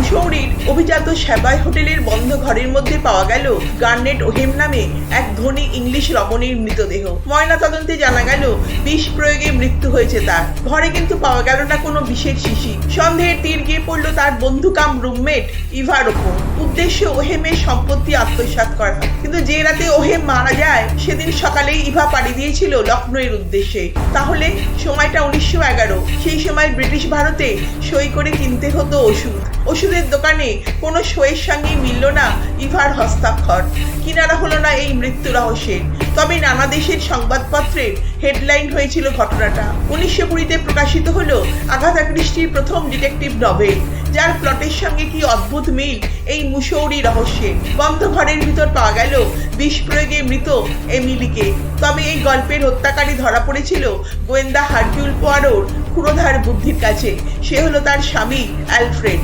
মুসৌরির অভিজাত সেবাই হোটেলের বন্ধ ঘরের মধ্যে পাওয়া গেল গার্নেট ওহেম নামে এক ধনী ইংলিশ রমণীর মৃতদেহ। ময়নাতদন্তে জানা গেল বিষ প্রয়োগে মৃত্যু হয়েছে তার। ঘরে কিন্তু পাওয়া গেল না কোনো বিষের শিশি। সন্দেহের তীর গিয়ে পড়লো তার বন্ধু কাম রুমমেট ইভার ওপর। উদ্দেশ্য ওহেমের সম্পত্তি আত্মসাৎ করা। কিন্তু যে রাতে ওহেম মারা যায় সেদিন সকালেই ইভা পাড়ি দিয়েছিল লখনৌয়ের উদ্দেশ্যে। তাহলে সময়টা 1911। সেই সময় ব্রিটিশ ভারতে সই করে কিনতে হতো ওষুধ। ওষুধের দোকানে কোনো সইয়ের সঙ্গে মিলল না ইভার হস্তাক্ষর। কিনারা হলো না এই মৃত্যু রহস্যের। তবে নানা দেশের সংবাদপত্রের হেডলাইন হয়েছিল ঘটনাটা। 1920-তে প্রকাশিত হলো আগাথা ক্রিস্টির প্রথম ডিটেকটিভ নভেল, যার প্লটের সঙ্গে কি অদ্ভুত মিল এই মুসৌরি রহস্যে। বন্ধ ঘরের ভিতর পাওয়া গেল বিষ প্রয়োগে মৃত এমিলিকে। তবে এই গল্পের হত্যাকারী ধরা পড়েছিল গোয়েন্দা হারকিউল পোয়ারোর ক্ষুরোধার বুদ্ধির কাছে। সে হলো তার স্বামী অ্যালফ্রেড।